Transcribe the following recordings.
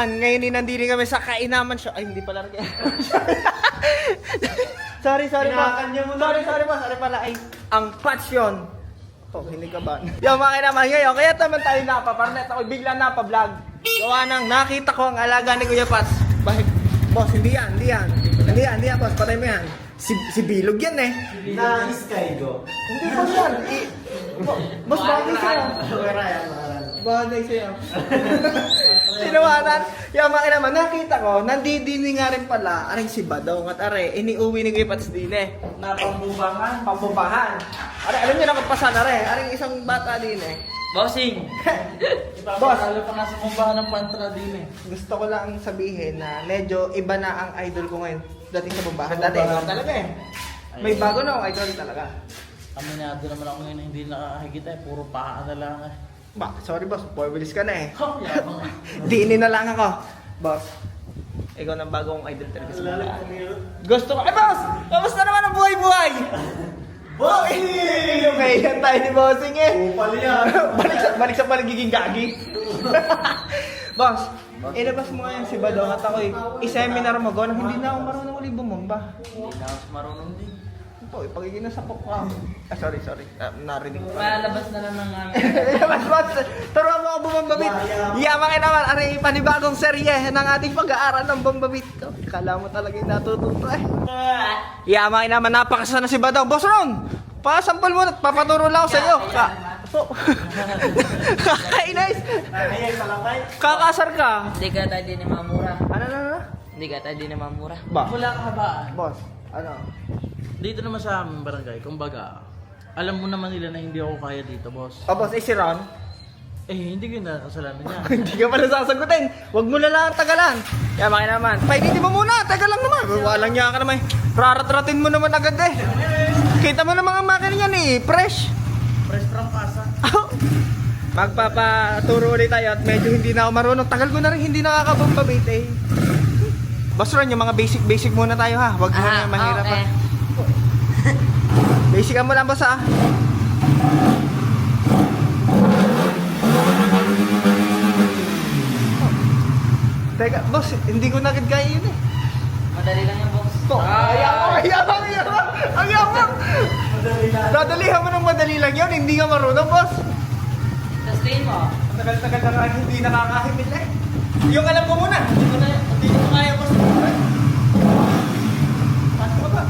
Ngayon nandito kami sa Kainaman Show. Ay, hindi pala rin. sorry pa. Sorry pala. Ay, ang patch yun. Oh, hindi ka ba? Yung mga naman ngayon, kaya naman tayo napaparnet. Ako bigla napa-vlog. Gawa nang nakita ko ang alaga ni Kuya Pats. Bakit? Boss, hindi yan, boss. Patay mo yan. Si Bilog yan eh. Na Skygo. Hindi pa yan. Boss, bagay sa'yo. Bagay sa'yo. Tinawanan. Yung mga naman, nakita ko, nandidini nga rin pala, aring si Badong at are, iniuwi ni Kuya Pats din eh. Na pambubangan. Pambubahan. Are, alam niyo na magpasan are, aring isang bata din eh. Bossing! Boss, Lalo pa nga sa kumbahan ng pantra din eh. gusto ko lang sabihin na medyo iba na ang idol ko ngayon dating sa bumbahan. Dati, ikaw talaga eh. May bago na akong idol talaga. Aminado naman ako ngayon na hindi nakakakita eh. Puro paa na lang eh. Ba, sorry boss, bilis ka na eh. Oh, yabang. Diinin na lang ako. Boss, ikaw na bago kong idol talaga sa bumbahan. Gusto ko, boss! Kamusta naman ang buhay-buhay? Boy! Okay, yan tayo ni Bossing eh. Upal yan. balik sa paligiging gagi. Boss, ilabas mo ngayon si Badong at ako'y i-seminar mo go na hindi na ako marunong ulit bumamba. Hindi na ako marunong din. Ito, ipagiging nasa pok ka. Sorry. Narinig ko. Malabas na lang ng aming. Boss, turuan mo ako bumambabit. Yaman ka naman, aray panibagong serye ng ating pag-aaral ng bambabit. Kala mo talaga yung natututo eh. Yaman ka naman, napakasa na si Badong. Boss Ron, pasampal mo na, papaturo lang ako sa iyo. Kakainis. Kakasar ka. Hindi ka tayo din ni Mamura. Ano? Hindi ka tayo din ni Mamura. Ba? Wala kahabaan. Boss, ano? Dito naman sa aming barangay, kumbaga, alam mo naman nila na hindi ako kaya dito, boss. Oh, boss, si Ron? Eh, hindi ko na kasalanan niya. Hindi ka pala sasagutin. Huwag mo na lang tagalan. Yaman ka naman. Painitin mo muna, taga lang naman. Walang niya ka naman. Rarat-ratin mo naman agad eh. Kita mo na mga makina yan eh, fresh. Fresh from casa. Magpapaturo ulit tayo at medyo hindi na ako marunong. Tagal ko na rin hindi nakakabambabit eh. Basta rin yung mga basic muna tayo ha. Huwag mo na mahirap okay. ha. Basic mo lang basta ah. Teka, boss, hindi ko na agad kaya yun eh. Madali lang yan, boss. Ang yabang! Dadalihan mo ng madali lang yun, hindi ka marunong, boss. Tapos tingin mo. Ang tagal-tagal na nga hindi nakakahimil eh. Yung alam ko muna, hindi ko kaya, boss. Ano ba?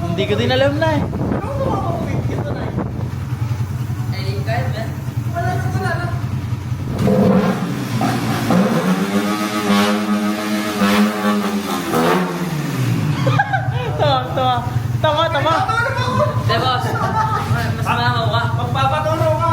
Hindi ko din alam na eh. Ano ba mapapapit? Ito na eh. Ay, kahit ba? Wala na. Tama. Ano ba ako? Hindi, boss. Mas mahaw ka. Magpapaturo ka.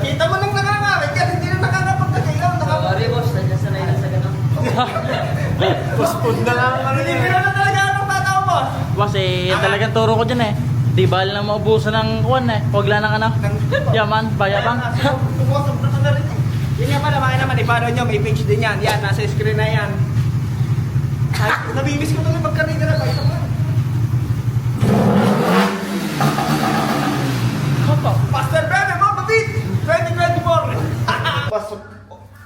Kita mo nang nakakawit kasi hindi na nakakapagkakailaw. Sorry, boss. Nandiyan sanay na sa ganun. Puspod na lang. Hindi na talaga ako tataw mo. Boss eh, yan talagang turo ko dyan eh. Di ba lang maubusan ng kuwan eh. Huwag lang ng ano. Yaman, bayabang. Yun nga pala, mga naman, i-follow nyo, may page din yan. Yan, nasa screen na yan. Ay, nabibis ko tuloy pagkarina na ba? Ito nga. Pastor Bebe, Mapapit! 2024!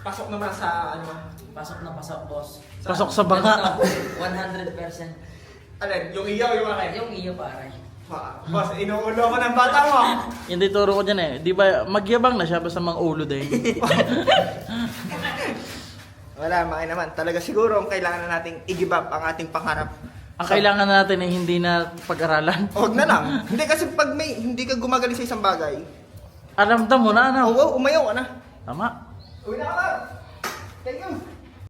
Pasok naman sa, ano ba? Pasok na pasok, boss. Pasok sa banga. 100%. Alin, yung iyaw, yung akin. Yung iyo, pare. Boss, inuulo ko ng bata mo. Hindi turo ko dyan eh. Di ba magyabang na siya basta mang ulo din. Wala, mga naman. Talaga siguro ang kailangan na nating i-give up ang ating pangarap. Ang kailangan natin ay hindi na pag-aralan. Huwag na lang. Hindi kasi pag hindi ka gumagaling sa isang bagay, Alam mo na ano. umayaw ka na. Tama. Uwi na ka ba? Thank you.